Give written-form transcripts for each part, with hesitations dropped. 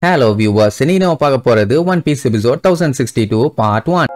Hello viewers, இன்னைக்கு நம்ம பார்க்க போறது One Piece episode 1062 part 1.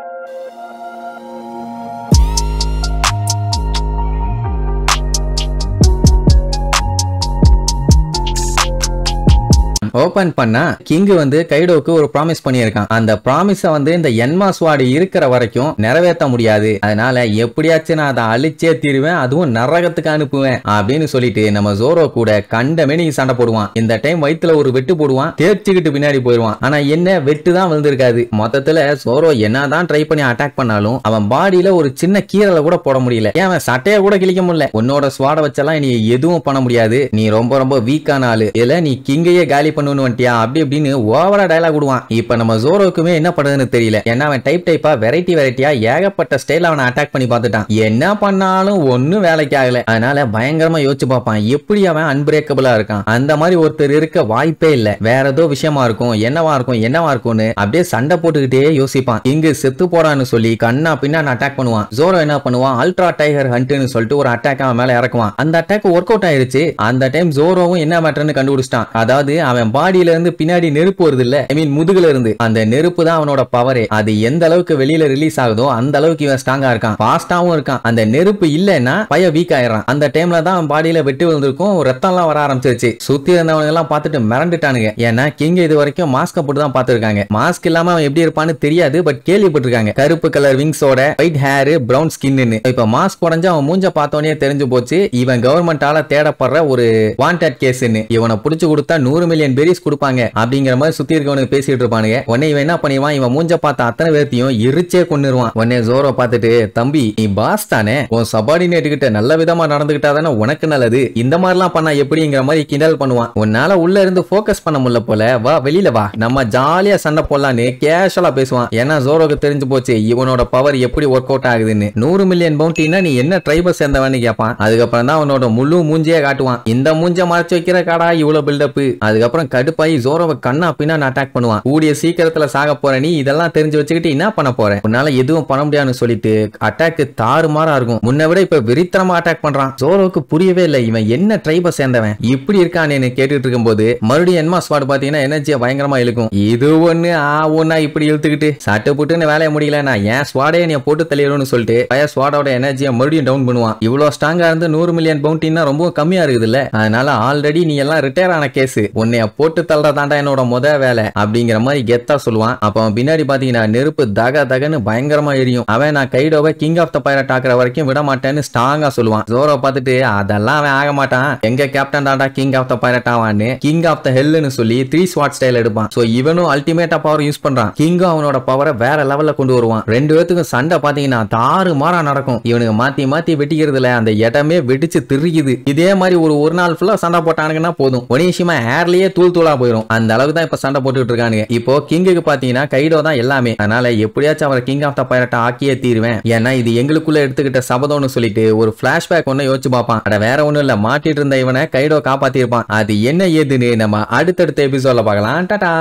Open பண்ணா கிங் வந்து கைடோக்கு ஒரு ப்ராமிஸ் பண்ணியிருக்கான். அந்த ப்ராமிஸ வந்து இந்த என்மா ஸ்வாட் இருக்கிற வரைக்கும் நிறைவேற்ற முடியாது. அதனால எப்படியாச்சும் நான் அதை அழிச்சே தீருவேன், அதுவும் நரகத்துக்கு அனுப்புவேன் அப்படின்னு சொல்லிட்டு நம்ம ஜோரோ கூட கண்டமே நீ சண்டை போடுவான். இந்த டைம் வயித்துல ஒரு வெட்டு போடுவான், தேர்ச்சிக்கிட்டு பின்னாடி போயிடுவான். ஆனா என்ன வெட்டு தான் விழுந்திருக்காது. மொத்தத்துல ஜோரோ என்னதான் ட்ரை பண்ணி அட்டாக் பண்ணாலும் அவன் பாடியில ஒரு சின்ன கீரலை கூட போட முடியல. ஏன் அவன் சட்டையை கூட கிழிக்க முடியல. உன்னோட ஸ்வாட வச்செல்லாம் நீ எதுவும் பண்ண முடியாது, நீ ரொம்ப ரொம்ப வீக்கான ஆளு, இல்ல நீ கிங்கையே காலி அப்படி இப்படின்னு ஓவரா டயலாக் விடுவான். இப்ப நம்ம ஜோரோக்குமே என்ன பண்றதுன்னு தெரியல. ஏன்னா அவன் டைப்பா வெரைட்டியா ஏகப்பட்ட ஸ்டைல் அவனை அட்டாக் பண்ணி பார்த்துட்டான். என்ன பண்ணாலும் ஒன்னும் வேலைக்கு ஆகல. அதனால பயங்கரமா யோசிச்சு பார்ப்பான், எப்படி அவன் அன்பிரேக்கபிளா இருக்கான். அந்த மாதிரி ஒருத்தர் இருக்க வாய்ப்பே இல்ல. வேற ஏதோ விஷயமா இருக்கும், என்னவா இருக்கும்னு அப்படியே சண்டை போட்டுக்கிட்டே யோசிப்பான். இங்கு செத்து போறான்னு சொல்லி கண்ணா பின்னா அட்டாக் பண்ணுவான். ஜோரோ என்ன பண்ணுவான், அல்ட்ரா டைகர் ஹண்ட்னு சொல்லிட்டு ஒரு அட்டாக் அவன் மேல இறக்குவான். அந்த அட்டாக் ஒர்க் அவுட் ஆயிருச்சு. அந்த டைம் ஜோரோவும் என்ன மேட்டர்னு கண்டுபிடிச்சிட்டான். அதாவது அவன் பாடியில இருந்து பின்னாடி நெருப்பு வருது இல்ல, ஐ மீன் முதுகுல இருந்து, அந்த நெருப்பு தான் அவனோட பவரே. அது எந்த அளவுக்கு வெளியில ரிலீஸ் ஆகுதோ அந்த அளவுக்கு இவன் ஸ்ட்ராங்கா இருக்கான், ஃபாஸ்டாவும் இருக்கான். அந்த நெருப்பு இல்லன்னா பய வீக் ஆயிடுறான். அந்த டைம்ல தான் அவன் பாடியில வெட்டு விழுந்திருக்கும், ரத்தம் எல்லாம் வர ஆரம்பிச்சிருச்சு. சுத்தி இருந்தவங்க எல்லாம் பார்த்துட்டு மிரண்டுட்டானுங்க. ஏன்னா கிங் இது வரைக்கும் மாஸ்க் போட்டு தான் பார்த்திருக்காங்க. மாஸ்க் இல்லாம அவன் எப்படி இருப்பான்னு தெரியாது, பட் கேள்விப்பட்டிருக்காங்க. கருப்பு கலர் விங்ஸோட, ஒயிட் ஹேர், பிரவுன் ஸ்கின்னு. இப்ப மாஸ்க் உடஞ்சு அவன் மூஞ்ச பார்த்தோன்னே தெரிஞ்சு போச்சு இவன் கவர்மெண்டால தேடப்படுற ஒரு வாண்டட் கேஸ்ன்னு. இவனை புடிச்சு கொடுத்தா 100 மில்லியன் பெரிஸ் கொடுப்பாங்க அப்படிங்கிற மாதிரி சுத்தி இருக்கவனுக்கு பேசிட்டு இருப்பானுங்க. உடனே இவன் என்ன பண்ணிடுவான், இவன் மூஞ்ச பார்த்த அத்தனை பேர்த்தையும் எரிச்சே கொன்னுருவான். உடனே ஜோரோ பார்த்துட்டு, தம்பி நீ பாஸ் தானே, உன் சபார்டினேட் கிட்ட நல்ல விதமா நடந்துகிட்டா தானே உனக்கு நல்லது, இந்த மாதிரிலாம் பண்ணா எப்படிங்கிற மாதிரி கிண்டல் பண்ணுவான். உன்னால உள்ள இருந்து போக்கஸ் பண்ண முடியல போல, வா வெளியில வா, நம்ம ஜாலியா சண்டை போடலான்னு கேஷுவலா பேசுவான். ஏன்னா ஜோரோக்கு தெரிஞ்சு போச்சு இவனோட பவர் எப்படி ஒர்க் அவுட் ஆகுதுன்னு. 100 மில்லியன் பவுண்டினா நீ என்ன ட்ரைபல் சேர்ந்தவன்னு கேட்பான். அதுக்கப்புறம் தான் அவனோட முழு மூஞ்சியே காட்டுவான். இந்த மூஞ்ச மறைச்சு வைக்கிற காடா இவ்வளவு பில்டப். அதுக்கப்புறம் கடுப்பாயி ஜோரோவை கண்ணா பின்னா அட்டாக் பண்ணுவான். கூடிய சீக்கிரத்துல சாக போற நீ இதெல்லாம் தெரிஞ்சு வச்சுக்கிட்டு என்ன பண்ண போற, உன்னால எதுவும் பண்ண முடியாதுன்னு சொல்லிட்டு அட்டாக் தாறுமாறா இருக்கும். முன்ன விட இப்ப விரித்தனமா அட்டாக் பண்றான். ஜோரோவுக்கு புரியவே இல்லை இவன் என்ன ட்ரைப சேர்ந்தவன் இப்படி இருக்கான்னு கேட்டுட்டு இருக்கும் போது மறுபடியும் என்மா ஸ்வாட் பாத்தீங்கன்னா எனர்ஜியா பயங்கரமா இழுக்கும். இது ஒண்ணா இப்படி இழுத்துக்கிட்டு சட்டு புட்டுன்னு வேலைய முடியல, நான் ஏன் ஸ்வாடே நீ போட்டு தள்ளிடும்னு சொல்லிட்டு பய ஸ்வாடோட எனர்ஜியை மறுபடியும் டவுன் பண்ணுவான். இவ்வளவு ஸ்ட்ராங்கா இருந்து 100 மில்லியன் பவுண்டினா ரொம்ப கம்மியா இருக்குது இல்ல. அதனால ஆல்ரெடி நீ எல்லாம் ரிட்டையர் ஆன கேஸ், உன்னைய போட்டு தள்ளுறதாண்டா என்னோட முத வேலை அப்படிங்கிற மாதிரி கெத்தா சொல்லுவான். அப்ப அவன் பின்னாடி பாத்தீங்கன்னா நெருப்பு தகன்னு பயங்கரமா எரியும். அவன் நான் கைடோவை கிங் ஆஃப் த பைரட் ஆக்குற வரைக்கும் விட மாட்டேன்னு ஸ்ட்ராங்கா சொல்லுவான். ஜோரோ பார்த்துட்டு அதெல்லாம் அவன் ஆக மாட்டான், எங்க கேப்டன் தாண்டா கிங் ஆஃப் த பைரட் ஆவான்னு கிங் ஆஃப் த ஹெல்னு சொல்லி 3 ஸ்வாட் ஸ்டைல் எடுப்பான். சோ இவனும் அல்டிமேட்டா பவர் யூஸ் பண்றான். கிங்கும் அவனோட பவரை வேற லெவல்ல கொண்டு வருவான். ரெண்டு பேத்துக்கும் சண்டை பாத்தீங்கன்னா தாறு மாறா நடக்கும். இவனுக்கு மாத்தி வெட்டிக்கிறதுல அந்த இடமே வெடிச்சு திரிக்குது. இதே மாதிரி ஒரு நாள் ஃபுல்லா சண்டை போட்டானுங்கன்னா போதும், ஒனிஷிமா ஏர்லயே தூளா போயிடும். அந்த அளவுக்கு தான் இப்ப சண்டை போட்டுட்டு இருக்கானுங்க. இப்போ கிங்குக்கு பாத்தீங்கன்னா கைடோ தான் எல்லாமே. அதனால எப்படியாச்சும் அவரை கிங் ஆஃப் த பைரட்டா ஆக்கியே தீருவேன், ஏன்னா இது எங்களுக்குள்ள எடுத்துக்கிட்ட சபதம்னு சொல்லிட்டு ஒரு பிளாஷ்பேக் ஒன்னு யோசிச்சு பார்ப்பான். அட வேற ஒண்ணும் இல்ல, மாட்டிட்டு இருந்த இவனை கைடோ காப்பாத்திருப்பான். அது என்ன ஏதுன்னு நம்ம அடுத்தடுத்த எபிசோட்ல பார்க்கலாம். டாடா.